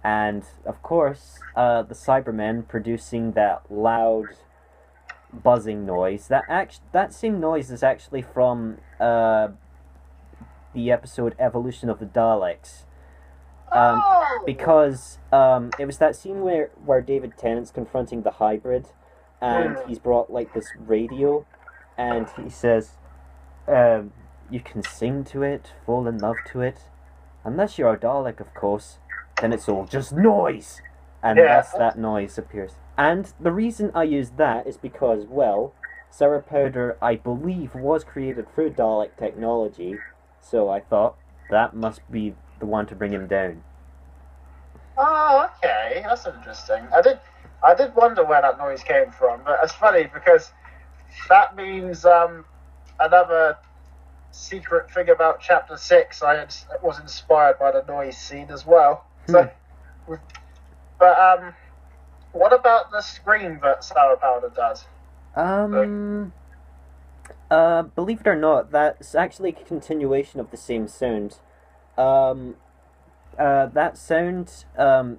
And of course, the Cybermen producing that loud buzzing noise. That same noise is actually from the episode Evolution of the Daleks. Because it was that scene where David Tennant's confronting the hybrid, and he's brought like this radio, and he says, you can sing to it, fall in love to it, unless you're a Dalek, of course, then it's all just noise! And thus that noise appears. And the reason I use that is because, well, Sarah Powder, I believe, was created through Dalek technology, so I thought that must be the one to bring him down. Oh, okay, that's interesting. I did wonder where that noise came from, but it's funny because that means another secret thing about Chapter 6 was inspired by the noise scene as well. So, but what about the scream that Sarah Powder does? Believe it or not, that's actually a continuation of the same sound. That sound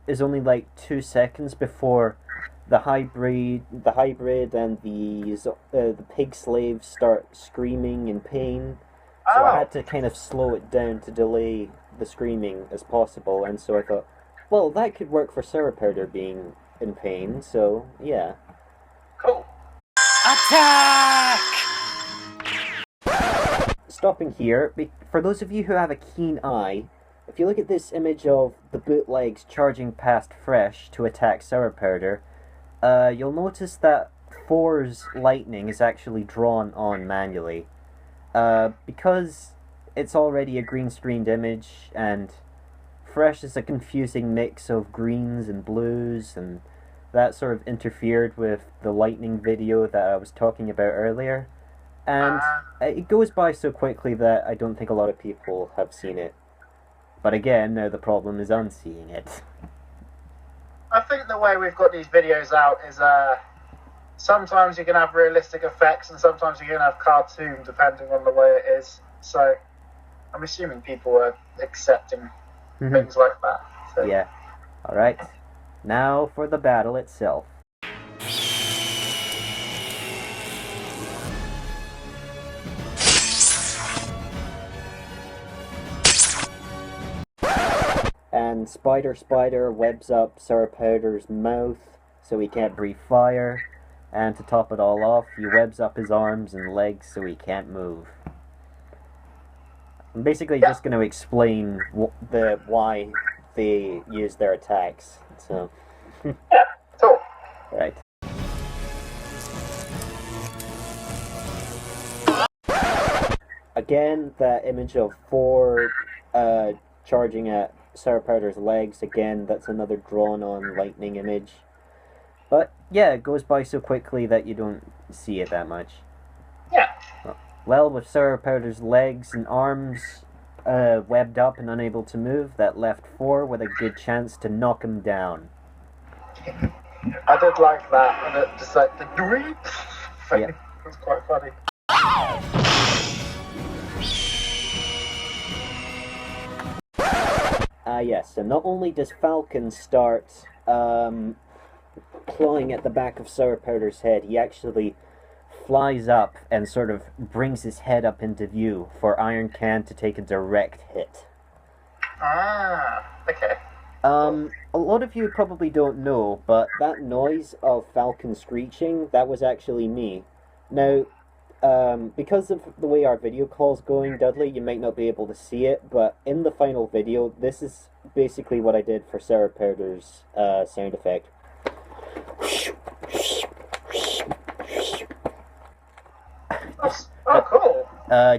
is only like 2 seconds before the hybrid and the pig slaves start screaming in pain. So I had to kind of slow it down to delay the screaming as possible, and so I thought, well, that could work for Sarah Powder being in pain, so yeah. Cool. Attack! Stopping here, for those of you who have a keen eye, if you look at this image of the bootlegs charging past Fresh to attack Sarah Powder, you'll notice that 4's lightning is actually drawn on manually. Because it's already a green-screened image, and Fresh is a confusing mix of greens and blues, and that sort of interfered with the lightning video that I was talking about earlier. And it goes by so quickly that I don't think a lot of people have seen it. But again, now the problem is unseeing it. I think the way we've got these videos out is sometimes you can have realistic effects and sometimes you can have cartoon depending on the way it is. So I'm assuming people are accepting things like that. So. Yeah. Alright. Now for the battle itself. And Spider webs up Sarah Powder's mouth so he can't breathe fire. And to top it all off, he webs up his arms and legs so he can't move. I'm basically just going to explain why they use their attacks. So. Yeah, cool. Right. Again, that image of 4 charging at Sarah Powder's legs, again, that's another drawn-on lightning image. But, yeah, it goes by so quickly that you don't see it that much. Yeah. Well, with Sarah Powder's legs and arms webbed up and unable to move, that left 4 with a good chance to knock him down. I did like that, and it just like the doing thing. Yeah. It was quite funny. Yes, and not only does Falcon start clawing at the back of Sarah Powder's head, he actually flies up and sort of brings his head up into view for Iron Can to take a direct hit. Okay. A lot of you probably don't know, but that noise of Falcon screeching, that was actually me. Now, because of the way our video call's going, Dudley, you might not be able to see it, but in the final video, this is basically what I did for Sarah Powder's sound effect. Oh,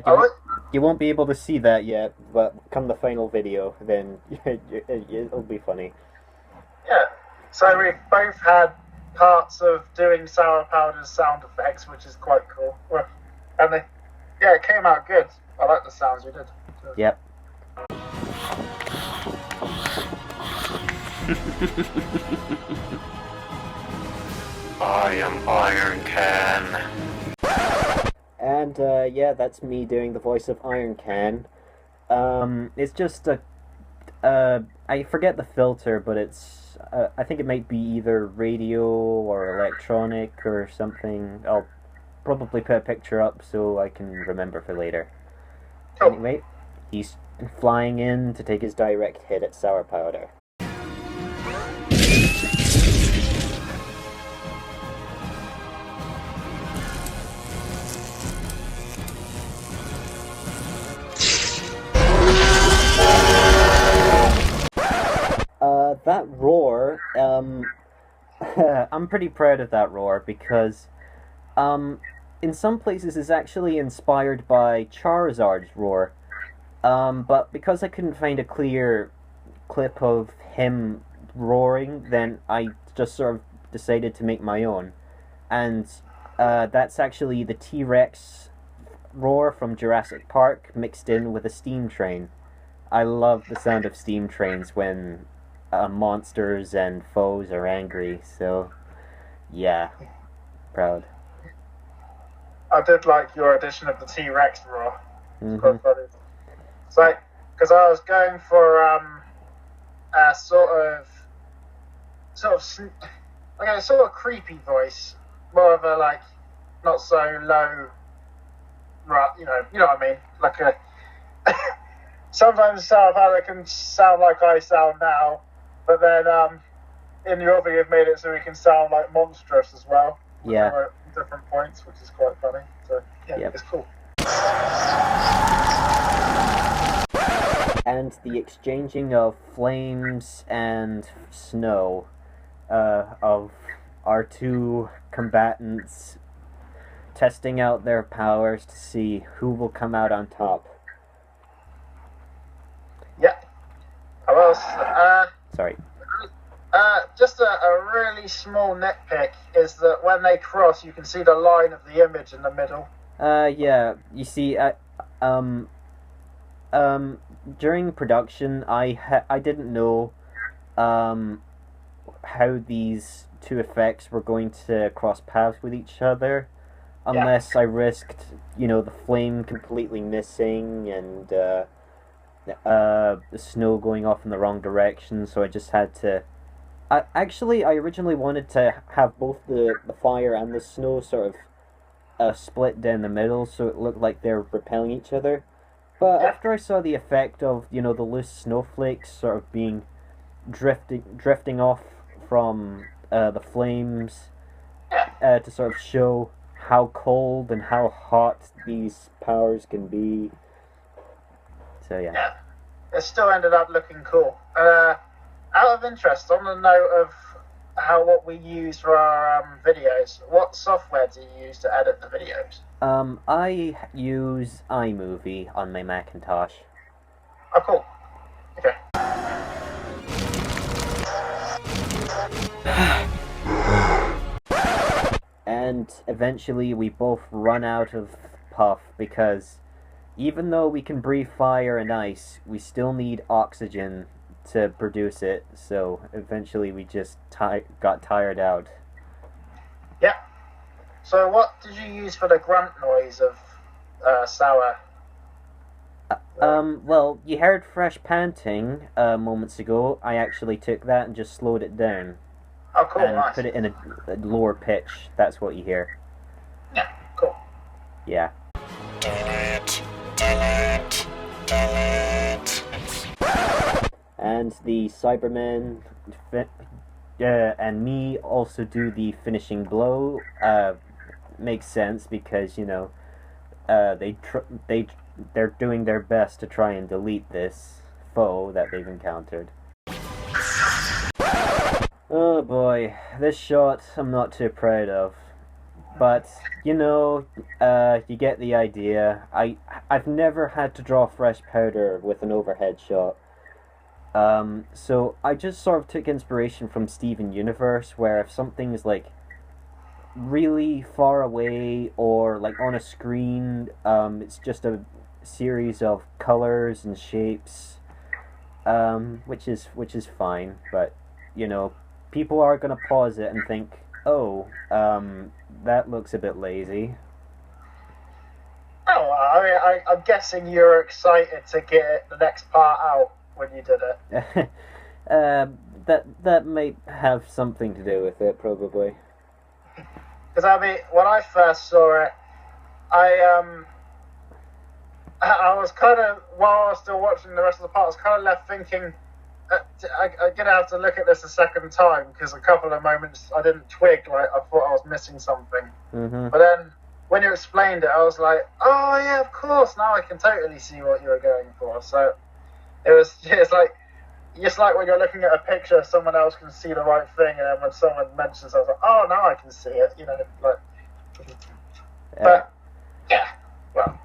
cool. You won't be able to see that yet, but come the final video, then it'll be funny. Yeah. So we've both had parts of doing Sarah Powder's sound effects, which is quite cool. Well, and it came out good. I like the sounds we did. So. Yep. I am Iron Can. And, yeah, that's me doing the voice of Iron Can. It's just a I forget the filter, but it's I think it might be either radio or electronic or something. I'll probably put a picture up so I can remember for later. Cool. Anyway, he's flying in to take his direct hit at sour powder. That roar, I'm pretty proud of that roar because, in some places it's actually inspired by Charizard's roar. But because I couldn't find a clear clip of him roaring, then I just sort of decided to make my own. And, that's actually the T-Rex roar from Jurassic Park mixed in with a steam train. I love the sound of steam trains when monsters and foes are angry, so yeah, proud. I did like your addition of the T-Rex roar. It's quite Mhm. funny. It's like, because I was going for a sort of creepy voice, more of a like, not so low, right? You know what I mean? Like a sometimes South Africa can sound like I sound now, but then in the other you've made it so we can sound like monstrous as well. Yeah. At different points, which is quite funny. So yeah, Yep. it's cool. And the exchanging of flames and snow of our two combatants testing out their powers to see who will come out on top. Yeah. Well, Sorry. just a really small nitpick is that when they cross, you can see the line of the image in the middle. Yeah, you see, during production, I didn't know, how these two effects were going to cross paths with each other, unless I risked, the flame completely missing and, the snow going off in the wrong direction, so I just had to... I originally wanted to have both the fire and the snow sort of split down the middle, so it looked like they're repelling each other. But after I saw the effect of, the loose snowflakes sort of being drifting off from the flames to sort of show how cold and how hot these powers can be. So yeah. It still ended up looking cool. Out of interest, on the note of what we use for our videos, what software do you use to edit the videos? I use iMovie on my Macintosh. Oh, cool. Okay. And eventually we both run out of puff because even though we can breathe fire and ice, we still need oxygen to produce it, so eventually we just got tired out. Yeah. So what did you use for the grunt noise of sour? Well, you heard fresh panting moments ago. I actually took that and just slowed it down. Oh, cool, and nice. put it in a lower pitch. That's what you hear. Yeah, cool. Yeah. Delete. Delete. Delete. And the Cybermen and me also do the finishing blow. Makes sense because they're doing their best to try and delete this foe that they've encountered. Oh boy, this shot I'm not too proud of, but you get the idea. I've never had to draw fresh powder with an overhead shot. So I just sort of took inspiration from Steven Universe, where if something is like really far away or like on a screen, it's just a series of colors and shapes, which is fine. But people are gonna pause it and think, oh, that looks a bit lazy. Oh, I'm guessing you're excited to get the next part out. when you did it. That might have something to do with it, probably. Because I mean, when I first saw it, I was kind of, while I was still watching the rest of the part, I was kind of left thinking, I'm gonna have to look at this a second time because a couple of moments I didn't twig, like I thought I was missing something. Mm-hmm. But then when you explained it, I was like, oh yeah, of course. Now I can totally see what you were going for. So it's like when you're looking at a picture, someone else can see the right thing, and then when someone mentions it, I was like, oh, now I can see it. You know, like. But yeah, well.